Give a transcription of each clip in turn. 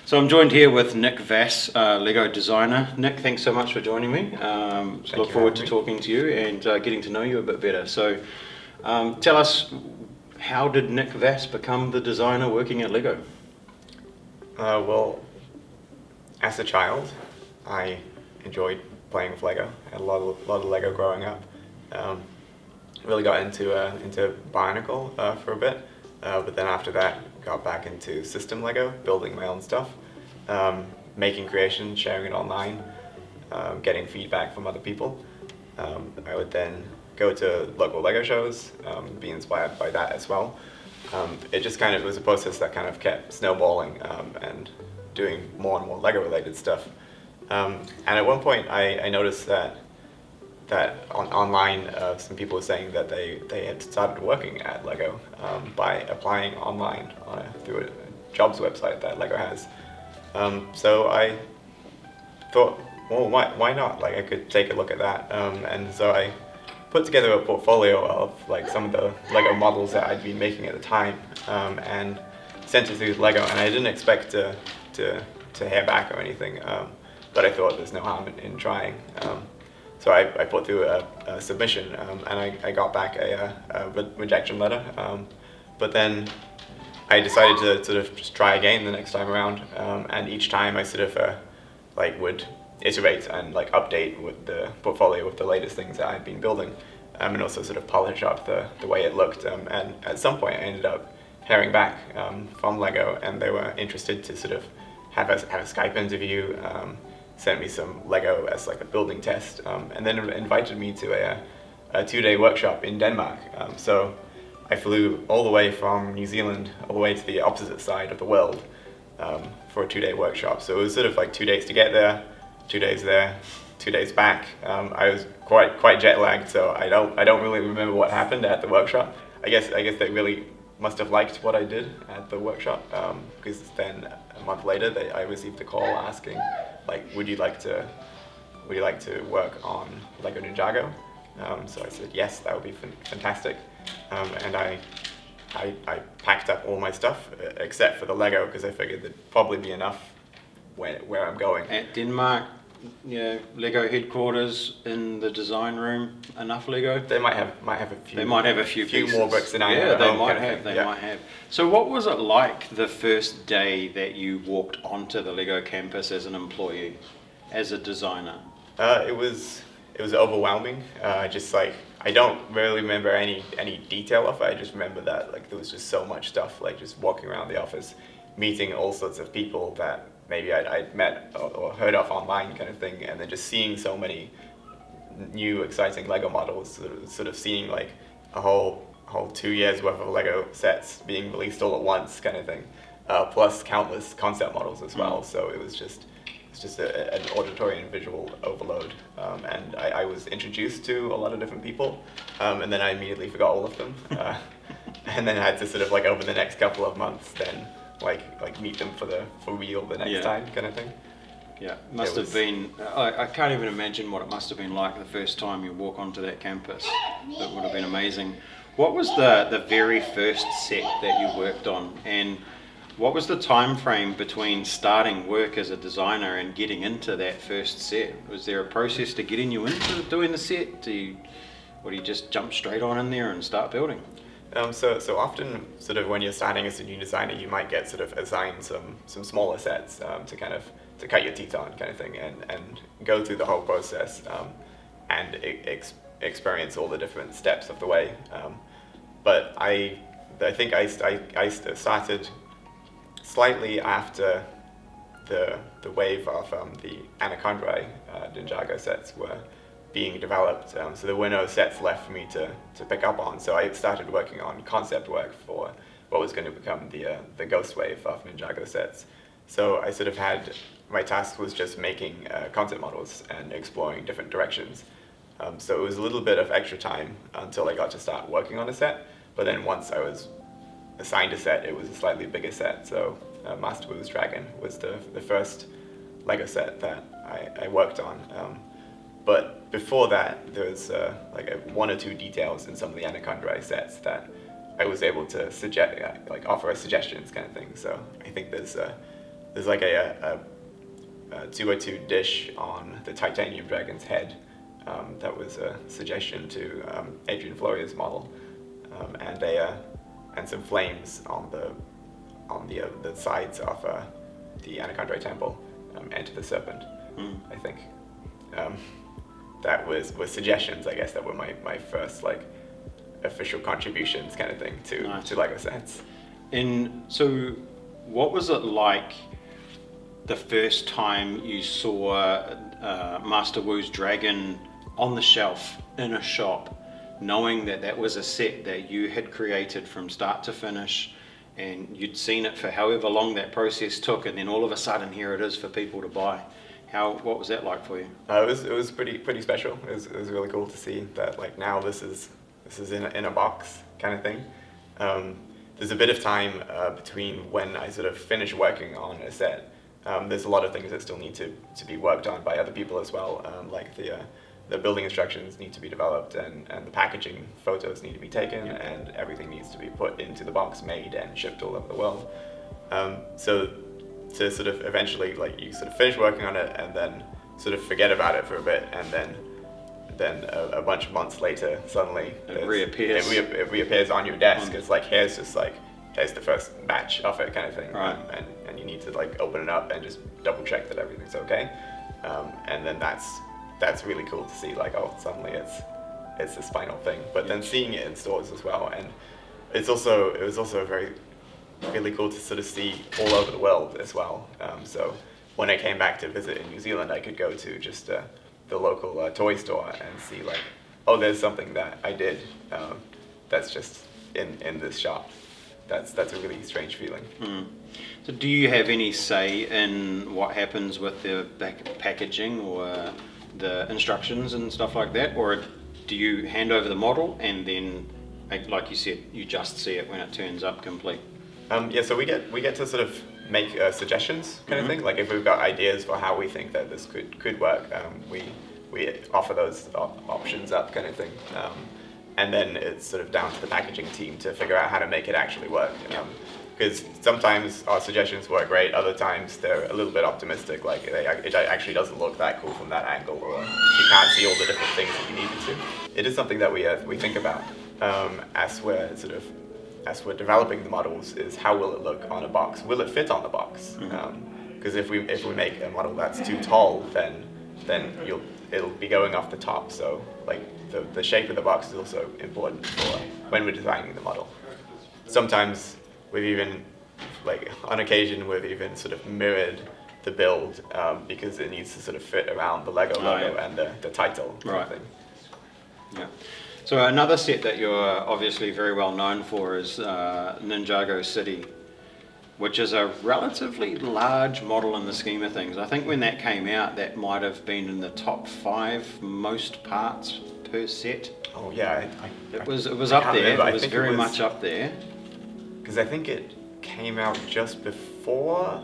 So I'm joined here with Nick Vass, Lego designer. Nick, thanks so much for joining me. Look forward to talking to you and getting to know you a bit better. So tell us, how did Nick Vass become the designer working at Lego? Well, as a child, I enjoyed playing with Lego. I had a lot of Lego growing up. Really got into Bionicle for a bit, but then after that, got back into system Lego, building my own stuff, making creations, sharing it online, getting feedback from other people. I would then go to local Lego shows, be inspired by that as well. It just kind of was a process that kind of kept snowballing and doing more and more Lego related stuff. And at one point I noticed that online some people were saying that they had started working at Lego by applying online through a jobs website that Lego has. So I thought, well, why not? Like, I could take a look at that. And so I put together a portfolio of like some of the Lego models that I'd been making at the time, and sent it through Lego. And I didn't expect to hear back or anything, but I thought there's no harm in trying. So I put through a submission, and I got back a rejection letter. But then I decided to sort of just try again the next time around, and each time I sort of would iterate and like update with the portfolio with the latest things that I'd been building, and also sort of polish up the way it looked. And at some point I ended up hearing back from Lego, and they were interested to sort of have a Skype interview, sent me some Lego as like a building test, and then invited me to a 2-day workshop in Denmark. So I flew all the way from New Zealand all the way to the opposite side of the world for a 2-day workshop. So it was sort of like 2 days to get there, 2 days there, 2 days back. I was quite jet lagged, so I don't really remember what happened at the workshop. I guess they really must have liked what I did at the workshop, because then a month later I received a call asking, like, would you like to work on Lego Ninjago? So I said yes, that would be fantastic. And I packed up all my stuff except for the Lego, because I figured there'd probably be enough where I'm going. At Denmark, Lego headquarters, in the design room, enough Lego? They might have a few. They might have a few more bricks than I have. Yeah, at they home, might have. They might have. So, what was it like the first day that you walked onto the Lego campus as an employee, as a designer? It was overwhelming. Just like, I don't really remember any detail of it. I just remember that like there was just so much stuff. Like, just walking around the office, meeting all sorts of people that maybe I'd met or heard of online, kind of thing, and then just seeing so many new exciting Lego models, sort of seeing like a whole 2 years worth of Lego sets being released all at once, kind of thing, plus countless concept models as well. So it's just an auditory and visual overload, and I was introduced to a lot of different people, and then I immediately forgot all of them, and then I had to sort of like over the next couple of months then like meet them for real the next time, kind of thing. Yeah, must have been. I can't even imagine what it must have been like the first time you walk onto that campus. It would have been amazing. What was the very first set that you worked on, and what was the time frame between starting work as a designer and getting into that first set? Was there a process to getting you into doing the set? Do you just jump straight on in there and start building? So often, sort of when you're starting as a new designer, you might get sort of assigned some smaller sets to cut your teeth on, kind of thing, and go through the whole process and experience all the different steps of the way. But I think I started slightly after the wave of the Anaconda Ninjago sets were being developed, so there were no sets left for me to pick up on. So I started working on concept work for what was going to become the Ghost wave of Ninjago sets. So I sort of had, my task was just making concept models and exploring different directions. So it was a little bit of extra time until I got to start working on a set, but then once I was assigned a set, it was a slightly bigger set. So Master Wu's Dragon was the first Lego set that I worked on. But before that, there was one or two details in some of the Anaconda sets that I was able to offer as suggestions, kind of thing. So I think there's there's like a 202 dish on the titanium dragon's head. That was a suggestion to Adrian Floria's model, and some flames on the sides of the Anaconda Temple, and to the serpent. I think that was suggestions. I guess that were my first like official contributions kind of thing to LEGO sets. And so, what was it like the first time you saw Master Wu's dragon on the shelf in a shop, knowing that that was a set that you had created from start to finish, and you'd seen it for however long that process took, and then all of a sudden here it is for people to buy? What was that like for you? It was pretty special. It was really cool to see that, like, now this is in a box kind of thing. There's a bit of time between when I sort of finish working on a set. There's a lot of things that still need to be worked on by other people as well, like the building instructions need to be developed, and the packaging photos need to be taken, and everything needs to be put into the box, made and shipped all over the world. So to sort of eventually, like, you sort of finish working on it and then sort of forget about it for a bit, and then a bunch of months later suddenly it reappears. It reappears on your desk. It's like, here's the first batch of it kind of thing, right. And you need to like open it up and just double check that everything's okay, and then that's really cool to see, like, oh, suddenly it's this final thing. But then seeing it in stores as well, and it was also really cool to sort of see all over the world as well. So when I came back to visit in New Zealand, I could go to just the local toy store and see, like, oh, there's something that I did that's just in this shop. That's a really strange feeling. So do you have any say in what happens with the packaging or the instructions and stuff like that, or do you hand over the model and then, like you said, you just see it when it turns up complete? So we get to sort of make suggestions kind of thing. Like, if we've got ideas for how we think that this could work, we offer those options up kind of thing. And then it's sort of down to the packaging team to figure out how to make it actually work. Because sometimes our suggestions work great, other times they're a little bit optimistic, like it actually doesn't look that cool from that angle, or you can't see all the different things that you need it to. It is something that we think about as we're developing the models, is how will it look on a box? Will it fit on the box? Because if we make a model that's too tall, then it'll be going off the top. So, like, the shape of the box is also important for when we're designing the model. Sometimes we've even, like, on occasion, we've even sort of mirrored the build because it needs to sort of fit around the LEGO logo and the title. Right. Thing. Yeah. So another set that you're obviously very well known for is Ninjago City, which is a relatively large model in the scheme of things. I think when that came out, that might have been in the top 5 most parts per set. Oh yeah, it was up there. It was very much up there. Because I think it came out just before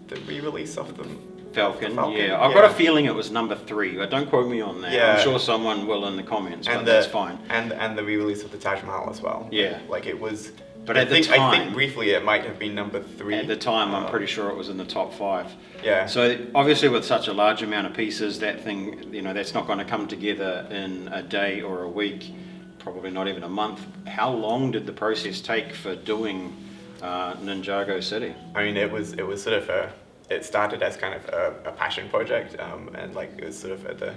the re-release of the Falcon. Yeah. I've got a feeling it was number 3, but don't quote me on that. Yeah. I'm sure someone will in the comments, but that's fine. And the re-release of the Taj Mahal as well. Yeah. Like, it was. But I think briefly it might have been number 3. At the time, I'm pretty sure it was in the top 5. Yeah. So obviously, with such a large amount of pieces, that thing, that's not going to come together in a day or a week, probably not even a month. How long did the process take for doing Ninjago City? I mean, it was sort of it started as kind of a passion project, and like, it was sort of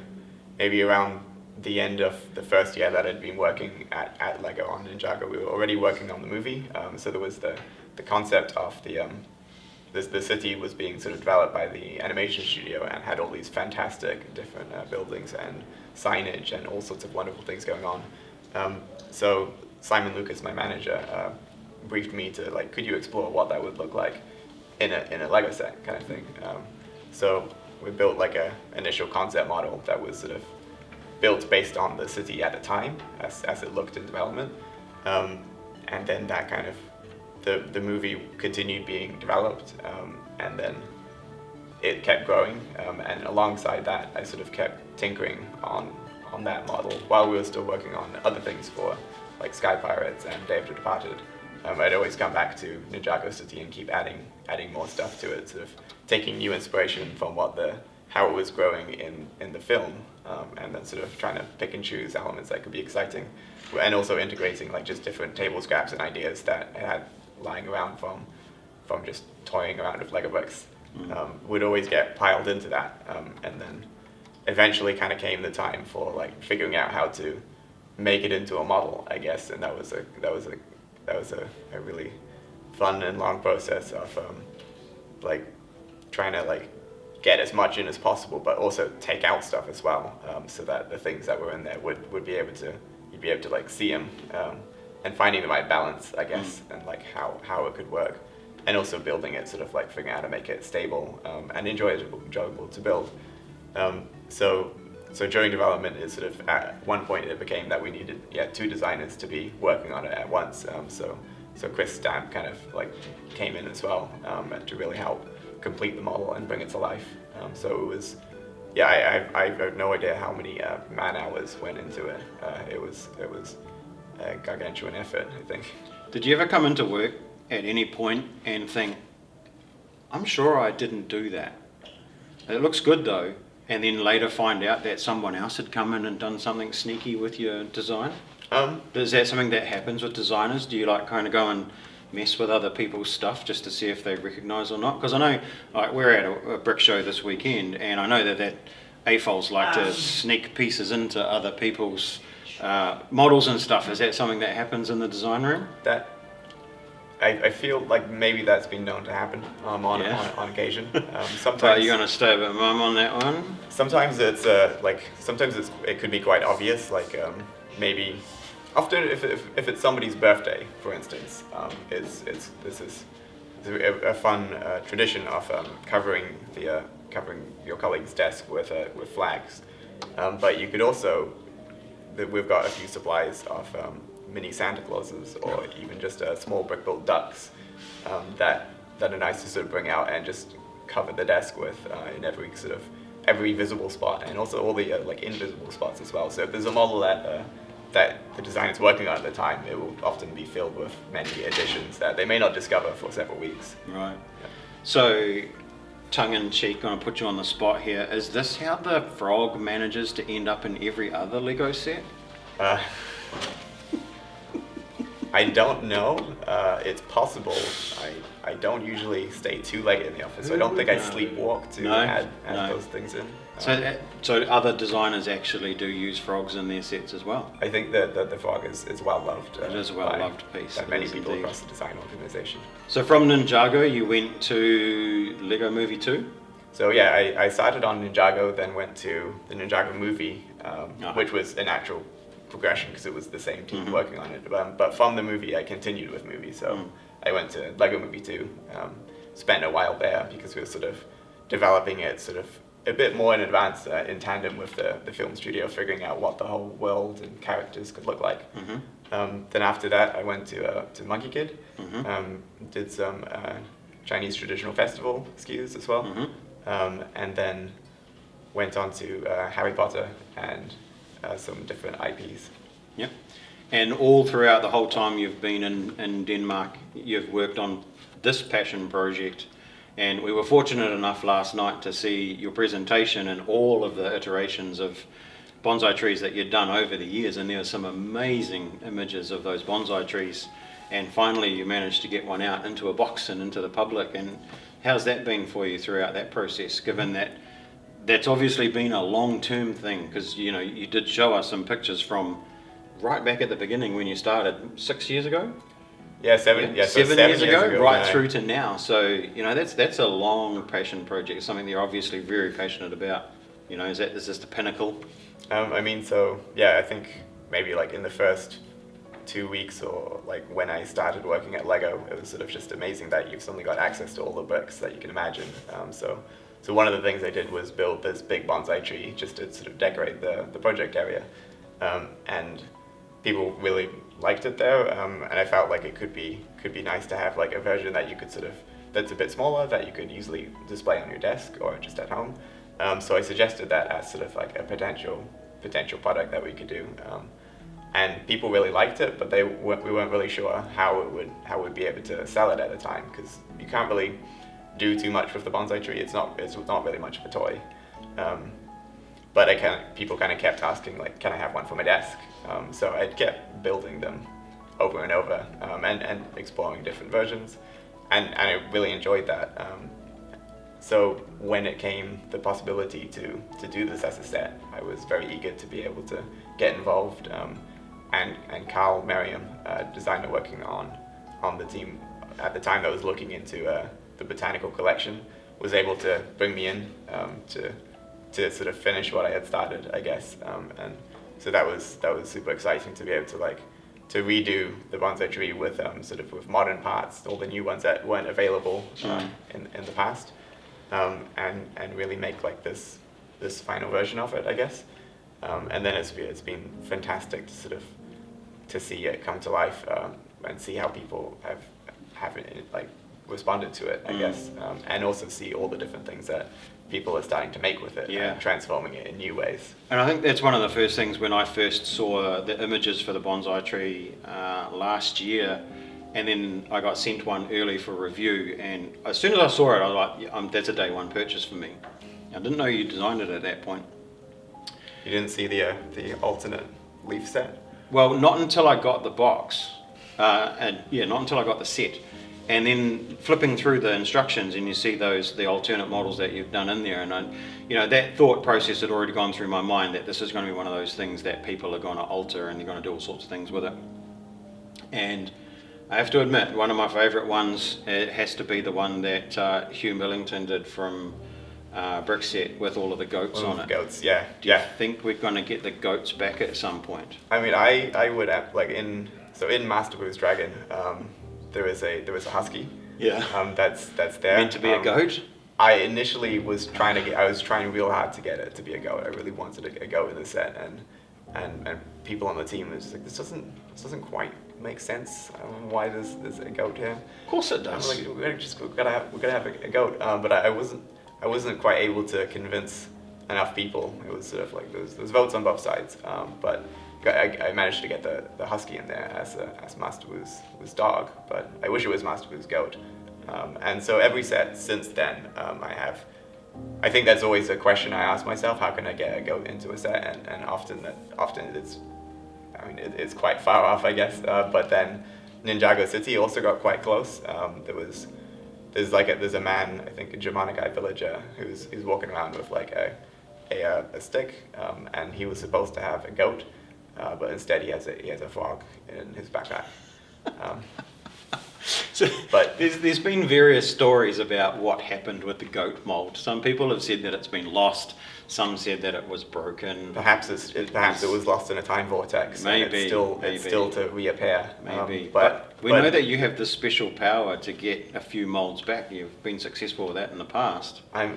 maybe around the end of the first year that I'd been working at LEGO on Ninjago. We were already working on the movie, so there was the concept of the city was being sort of developed by the animation studio, and had all these fantastic different buildings and signage and all sorts of wonderful things going on. So Simon Lucas, my manager, briefed me to, like, could you explore what that would look like in a LEGO set kind of thing. So we built like a initial concept model that was sort of built based on the city at the time as it looked in development, and then that kind of the movie continued being developed, and then it kept growing, and alongside that I sort of kept tinkering on that model while we were still working on other things for, like, Sky Pirates and Day of the Departed. I'd always come back to Ninjago City and keep adding more stuff to it, sort of taking new inspiration from how it was growing in the film, and then sort of trying to pick and choose elements that could be exciting, and also integrating like just different table scraps and ideas that I had lying around from just toying around with Lego bricks. Would always get piled into that, and then eventually kind of came the time for like figuring out how to make it into a model, I guess, and that was a really fun and long process of like trying to like get as much in as possible, but also take out stuff as well, so that the things that were in there would be able to you'd be able to like see them, and finding the right balance, I guess, and like how it could work. And also building it, sort of like figuring out how to make it stable and enjoyable to build. So during development, it sort of at one point it became that we needed 2 designers to be working on it at once. So Chris Stamp kind of like came in as well, to really help complete the model and bring it to life. So it was, I have no idea how many man hours went into it. It was a gargantuan effort, I think. Did you ever come into work at any point and think, I'm sure I didn't do that? It looks good though, and then later find out that someone else had come in and done something sneaky with your design? Is that something that happens with designers? Do you like kind of go and mess with other people's stuff just to see if they recognise or not? Because I know like we're at a brick show this weekend, and I know that AFOLs like to sneak pieces into other people's models and stuff. Is that something that happens in the design room? I feel like maybe that's been known to happen on occasion. Sometimes. Are you going to stay a bit mum on that one? Sometimes it's it could be quite obvious. Like maybe often if it's somebody's birthday, for instance, this is a fun tradition of covering your colleague's desk with flags. But you could also, we've got a few supplies of mini Santa Clauses, or even just small brick-built ducks that are nice to sort of bring out and just cover the desk with in every visible spot, and also all the like invisible spots as well. So if there's a model that the designer's working on at the time, it will often be filled with many additions that they may not discover for several weeks. Right. Yeah. So, tongue-in-cheek, going to put you on the spot here. Is this how the frog manages to end up in every other Lego set? I don't know. It's possible. I don't usually stay too late in the office, so I don't think I sleepwalk to add those things in. So other designers actually do use frogs in their sets as well? I think that the frog is well loved. It is a well loved piece. By many people across the design organization. So from Ninjago, you went to Lego Movie 2? So yeah, I started on Ninjago, then went to the Ninjago movie, which was an actual progression because it was the same team working on it. But from the movie, I continued with movie. So I went to Lego Movie 2, spent a while there because we were sort of developing it sort of a bit more in advance, in tandem with the film studio, figuring out what the whole world and characters could look like. Then after that, I went to Monkey Kid, did some Chinese traditional festival skis as well, and then went on to Harry Potter and some different IPs. Yep. And all throughout the whole time you've been in Denmark, you've worked on this passion project. And we were fortunate enough last night to see your presentation and all of the iterations of bonsai trees that you'd done over the years. And there were some amazing images of those bonsai trees. And finally you managed to get one out into a box and into the public. And how's that been for you throughout that process, given that that's obviously been a long-term thing? Because you did show us some pictures from right back at the beginning when you started 6 years ago. Yeah, seven years ago, right through to now. So that's a long passion project, something that you're obviously very passionate about. Is this the pinnacle? I think maybe like in the first 2 weeks, or like when I started working at Lego, it was sort of just amazing that you've suddenly got access to all the bricks that you can imagine. So one of the things I did was build this big bonsai tree just to sort of decorate the project area, and people really liked it there, and I felt like it could be nice to have like a version that you could that's a bit smaller, that you could easily display on your desk or just at home. So I suggested that as sort of like a potential product that we could do. and people really liked it, but we weren't really sure how we'd be able to sell it at the time, because you can't really do too much with the bonsai tree. It's not really much of a toy. But people kind of kept asking, like, can I have one for my desk? So I kept building them over and over, and exploring different versions, and I really enjoyed that. So when it came the possibility to do this as a set, I was very eager to be able to get involved. And Carl Merriam, designer working on the team at the time that was looking into the botanical collection, was able to bring me in to sort of finish what I had started, I guess. And so that was super exciting to be able to redo the bonsai tree with with modern parts, all the new ones that weren't available in the past, and really make like this final version of it, I guess. And then it's been fantastic to see it come to life, and see how people have like responded to it, I guess, and also see all the different things that people are starting to make with it, and transforming it in new ways. And I think that's one of the first things when I first saw the images for the bonsai tree last year, and then I got sent one early for review, and as soon as I saw it, I was like, that's a day one purchase for me. I didn't know you designed it at that point. You didn't see the alternate leaf set? Well, not until I got the box, not until I got the set. And then flipping through the instructions, and you see the alternate models that you've done in there, and that thought process had already gone through my mind that this is going to be one of those things that people are going to alter, and they're going to do all sorts of things with it. And I have to admit, one of my favourite ones, it has to be the one that Hugh Millington did from Brickset with all of the goats on it. Goats, yeah. Do you think we're going to get the goats back at some point? I mean, I would have, like in Master Blue's Dragon, there was a husky. Yeah. That's there. Meant to be a goat. I initially was trying real hard to get it to be a goat. I really wanted a goat in the set, and people on the team were just like, this doesn't quite make sense. Why there's a goat here? Of course it does. I'm like, we're gonna have a goat. But I wasn't quite able to convince enough people. It was sort of like there's votes on both sides. But I managed to get the husky in there as Master Wu's dog, but I wish it was Master Wu's goat. And so every set since then, I think that's always a question I ask myself: how can I get a goat into a set? And often it's quite far off, I guess. But then Ninjago City also got quite close. There's a man, I think a Germanic villager, who's walking around with like a stick, and he was supposed to have a goat. But instead he has a frog in his backpack. But there's been various stories about what happened with the goat mold. Some people have said that it's been lost. Some said that it was broken. Perhaps it was lost in a time vortex. Maybe it's still to reappear. Maybe. But we know that you have this special power to get a few molds back. You've been successful with that in the past. I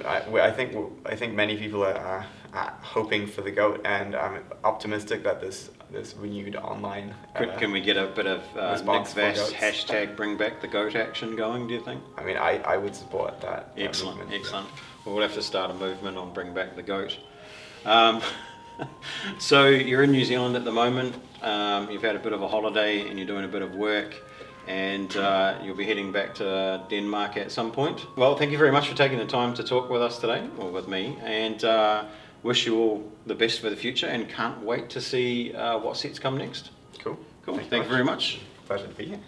think many people are hoping for the goat, and I'm optimistic that this renewed online. Can we get a bit of Nick Vass hashtag bring back the goat action going, do you think? I mean, I would support that. Excellent. Well, we'll have to start a movement on bring back the goat. So you're in New Zealand at the moment. You've had a bit of a holiday and you're doing a bit of work, and you'll be heading back to Denmark at some point. Well, thank you very much for taking the time to talk with us today, or with me, and wish you all the best for the future, and can't wait to see what sets come next. Cool. Thank you very much. Pleasure to be here.